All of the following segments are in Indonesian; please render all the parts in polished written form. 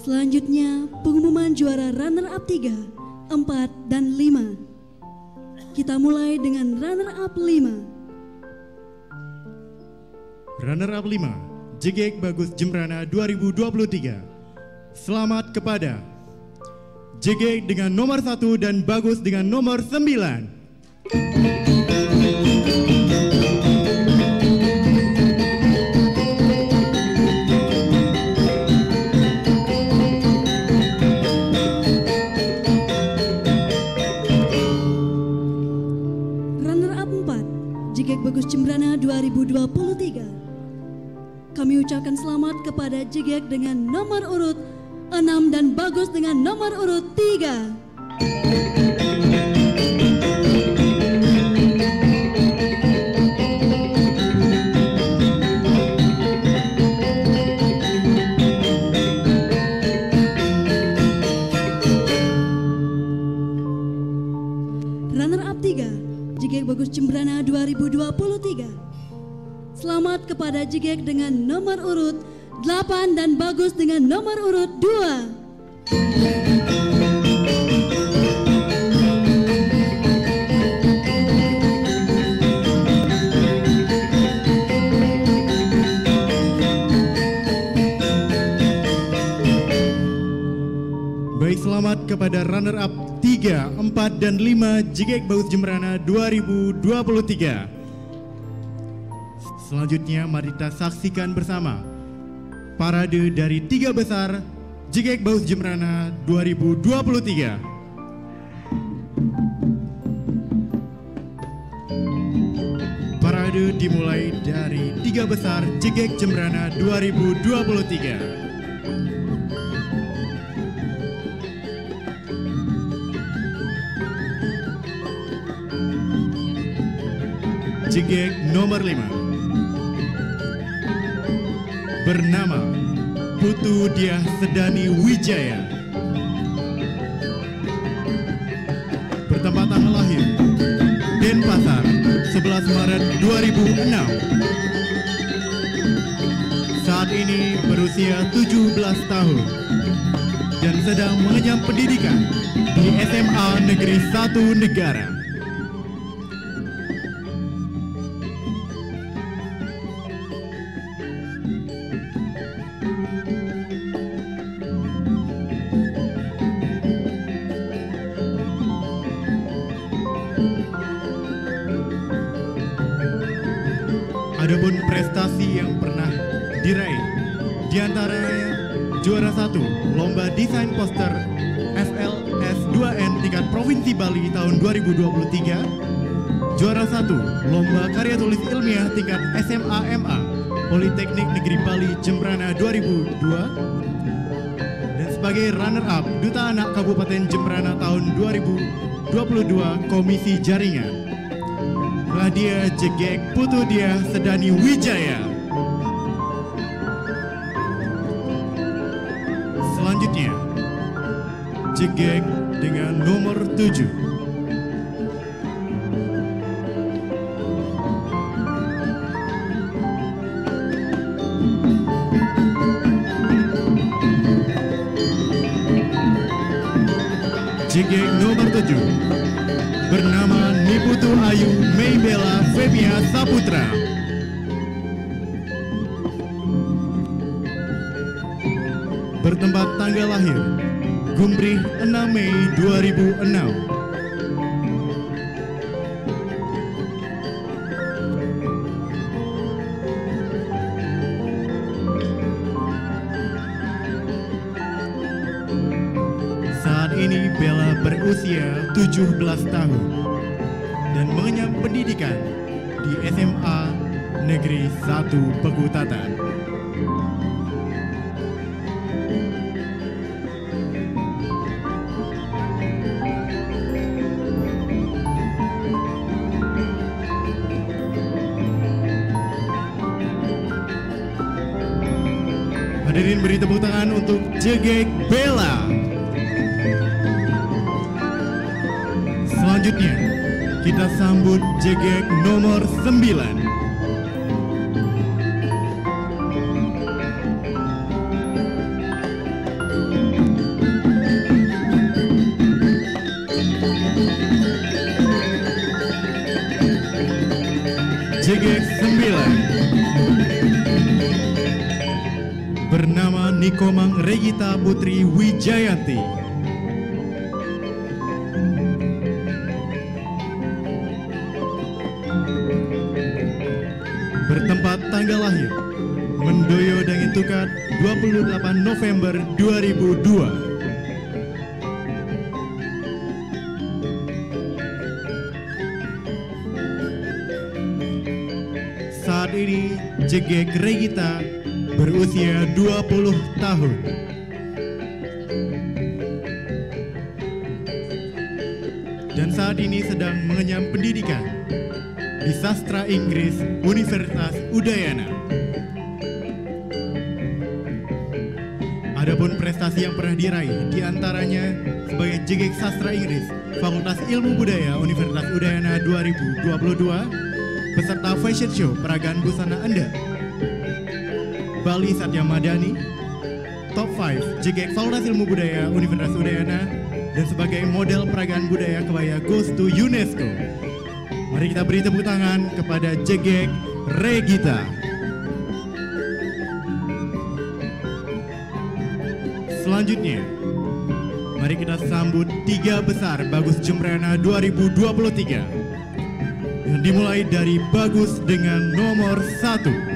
Selanjutnya pengumuman juara runner-up 3, 4, dan 5. Kita mulai dengan runner-up 5. Runner-up 5, JGEK Bagus Jembrana 2023. Selamat kepada JGEK dengan nomor 1 dan Bagus dengan nomor 9. JGEK Bagus Jembrana 2023. Kami ucapkan selamat kepada JGEK dengan nomor urut 6 dan Bagus dengan nomor urut 3. Runner-up 3, JGEK Bagus Jembrana 2023. Selamat kepada JGEK dengan nomor urut 8 dan Bagus dengan nomor urut 2. Baik, selamat kepada runner-up 3, 4, dan 5 JGEK Bagus Jembrana 2023. Selanjutnya mari kita saksikan bersama parade dari 3 besar JGEK Bagus Jembrana 2023. Parade dimulai dari 3 besar JGEK Jembrana 2023. JGEK nomor 5 bernama Putu Diah Sedani Wijaya. Bertempat tanggal lahir Denpasar 11 Maret 2006. Saat ini berusia 17 tahun dan sedang mengenyam pendidikan di SMA Negeri 1 Negara. Adapun prestasi yang pernah diraih diantaranya juara 1 Lomba Desain Poster FLS2N tingkat Provinsi Bali tahun 2023, juara 1 Lomba Karya Tulis Ilmiah tingkat SMA MA Politeknik Negeri Bali Jembrana 2002, dan sebagai runner-up Duta Anak Kabupaten Jembrana tahun 2022 Komisi Jaringan. Dia JGEK Putu Diah Sedani Wijaya. Selanjutnya JGEK dengan nomor 7. JGEK nomor 7 bernama Niputu Ayu Meibela Femia Saputra. Bertempat tanggal lahir Gumbrih 6 Mei 2006. Saat ini Bella berusia 17 tahun dan mengenyam pendidikan di SMA Negeri 1 Pekutatan. Hadirin beri tepuk tangan untuk JGEK Bella. Selanjutnya kita sambut JGEK nomor 9. JGX 9 bernama Nikomang Regita Putri Wijayanti. Bertempat tanggal lahir Mendoyo Dangin Tukat 28 November 2002. Saat ini JGX Regita berusia 20 tahun. Dan saat ini sedang mengenyam pendidikan di Sastra Inggris Universitas Udayana. Adapun prestasi yang pernah diraih diantaranya sebagai JGX Sastra Inggris Fakultas Ilmu Budaya Universitas Udayana 2022, peserta fashion show peragaan busana Anda Bali Satya Madani, top 5 JGX Fakultas Ilmu Budaya Universitas Udayana, dan sebagai model peragaan budaya kebaya goes to UNESCO. Mari kita beri tepuk tangan kepada JGX Regita. Selanjutnya, mari kita sambut 3 besar Bagus Jembrana 2023 yang dimulai dari Bagus dengan nomor 1.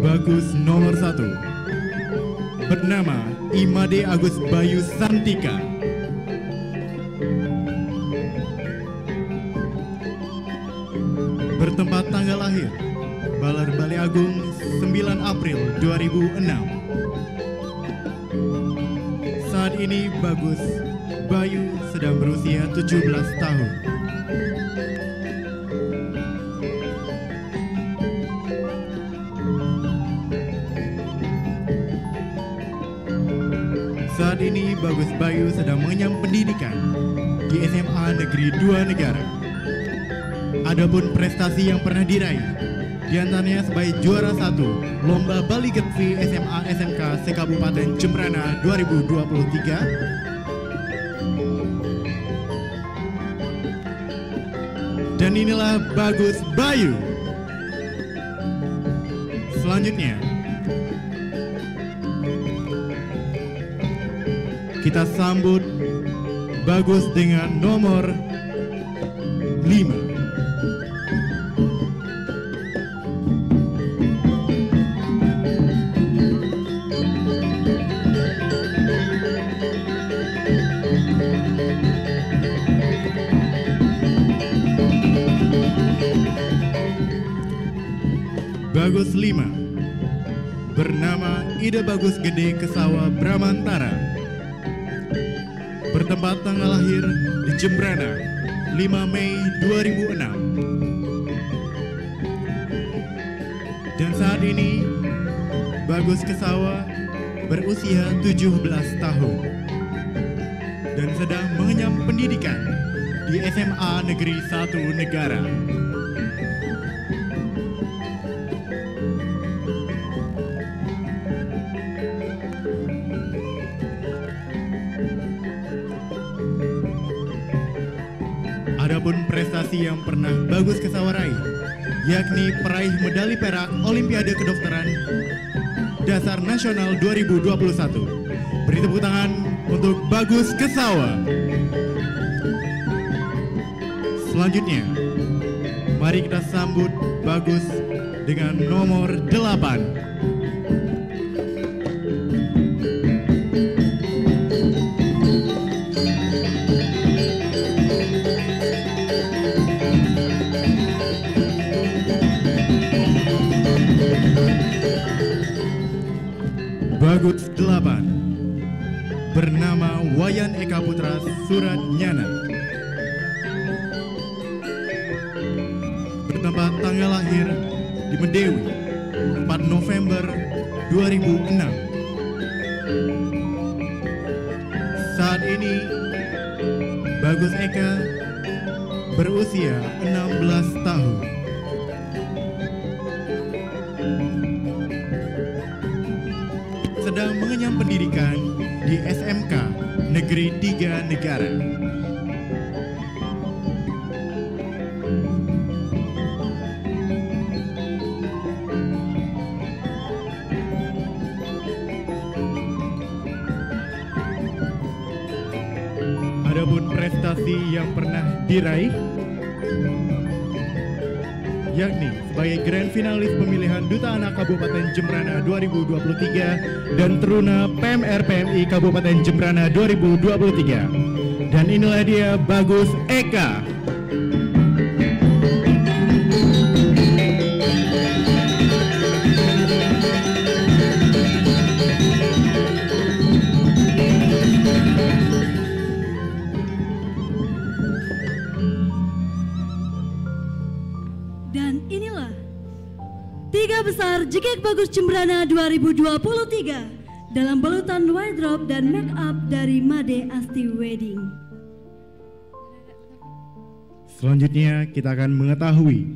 Bagus nomor 1 bernama Imade Agus Bayu Santika. Bertempat tanggal lahir Baler Bali Agung 9 April 2006. Saat ini Bagus Bayu sedang berusia 17 tahun. Saat ini Bagus Bayu sedang mengenyam pendidikan di SMA Negeri 2 Negara. Adapun prestasi yang pernah diraih diantaranya sebagai juara 1 Lomba Bali Getvi SMA SMK se-Kabupaten Jembrana 2023. Dan inilah Bagus Bayu. Selanjutnya kita sambut Bagus dengan nomor 5. Bagus 5 bernama Ida Bagus Gede Kesawa Bramantara. Bertempat tanggal lahir di Jembrana 5 Mei 2006. Dan saat ini Bagus Kesawa berusia 17 tahun dan sedang mengenyam pendidikan di SMA Negeri 1 Negara. Adapun prestasi yang pernah Bagus Kesawa raih, yakni peraih medali perak Olimpiade Kedokteran Dasar Nasional 2021. Beri tepuk tangan untuk Bagus Kesawa. Selanjutnya, mari kita sambut Bagus dengan nomor 8. Bagus 8 bernama Wayan Eka Putra Suratnyana. Bertempat tanggal lahir di Medewi 4 November 2006. berusia 16 tahun. Sedang mengenyam pendidikan di SMK Negeri 3 Negara. Adapun prestasi yang pernah diraih yakni sebagai Grand Finalis Pemilihan Duta Anak Kabupaten Jembrana 2023 dan Teruna PMR PMI Kabupaten Jembrana 2023. Dan inilah dia Bagus Eka. Dan inilah tiga besar JKK Bagus Jembrana 2023 dalam balutan wardrobe dan make up dari Made Asti Wedding. Selanjutnya kita akan mengetahui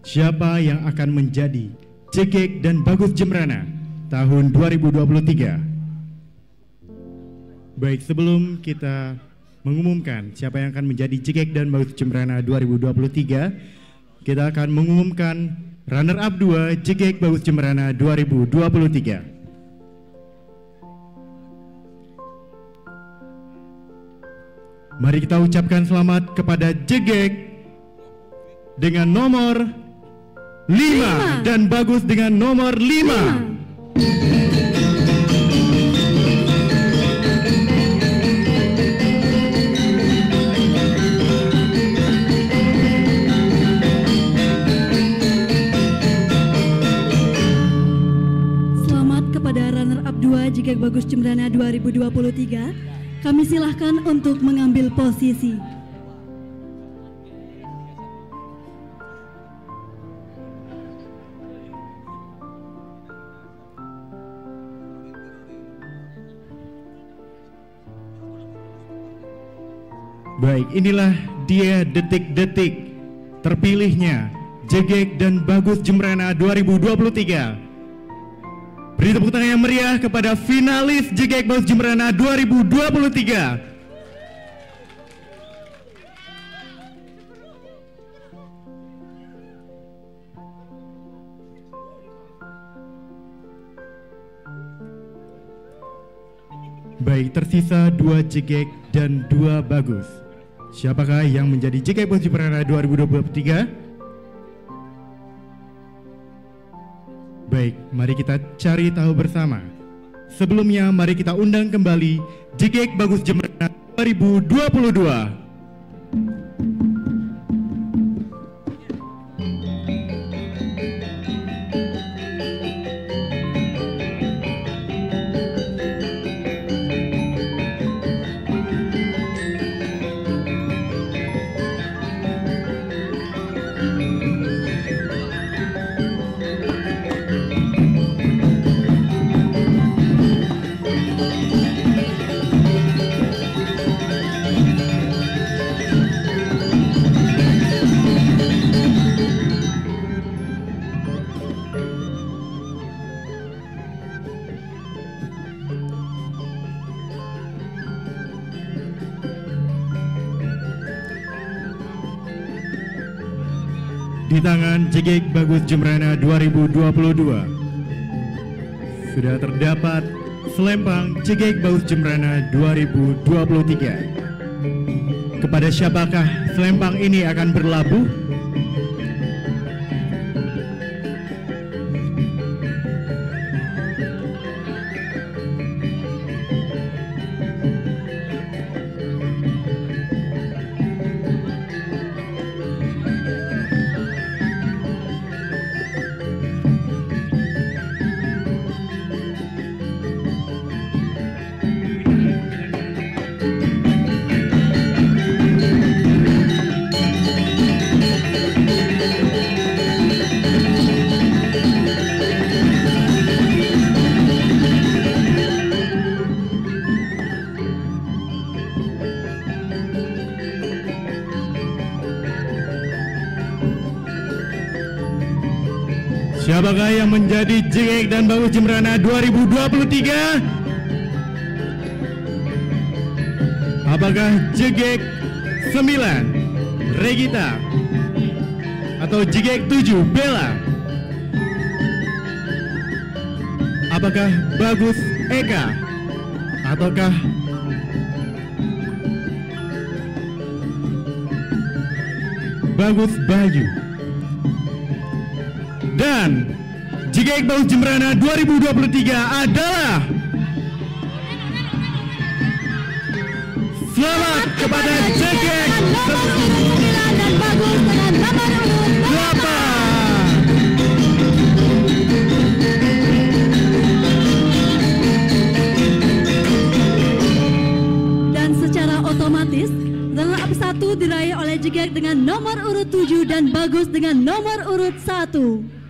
siapa yang akan menjadi JKK dan Bagus Jembrana tahun 2023. Baik, sebelum kita mengumumkan siapa yang akan menjadi JKK dan Bagus Jembrana 2023, kita akan mengumumkan runner-up 2 JKK Bagus Jembrana 2023. Mari kita ucapkan selamat kepada JKK dengan nomor 5 dan Bagus dengan nomor 5. JKK Bagus Jembrana 2023, kami silahkan untuk mengambil posisi. Baik, inilah dia detik-detik terpilihnya JKK dan Bagus Jembrana 2023. Beri tepuk tangan yang meriah kepada finalis JKK Bagus Jembrana 2023. Baik, tersisa 2 JKK dan 2 Bagus. Siapakah yang menjadi JKK Bagus Jembrana 2023? Baik, mari kita cari tahu bersama. Sebelumnya, mari kita undang kembali JKK Bagus Jembrana 2022. Di tangan JKK Bagus Jembrana 2022 sudah terdapat selempang JKK Bagus Jembrana 2023. Kepada siapakah selempang ini akan berlabuh? Siapakah yang menjadi Jigek dan Bagus Jembrana 2023? Apakah Jigek 9 Regita atau Jigek 7 Bella? Apakah Bagus Eka ataukah Bagus Bayu? Dan Jigek Bagus Jembrana 2023 adalah selamat kepada Jigek nomor urut 9 dan Bagus dengan nomor urut 8. Dan secara otomatis runner up 1 diraih oleh Jigek dengan nomor urut 7 dan Bagus dengan nomor urut 1.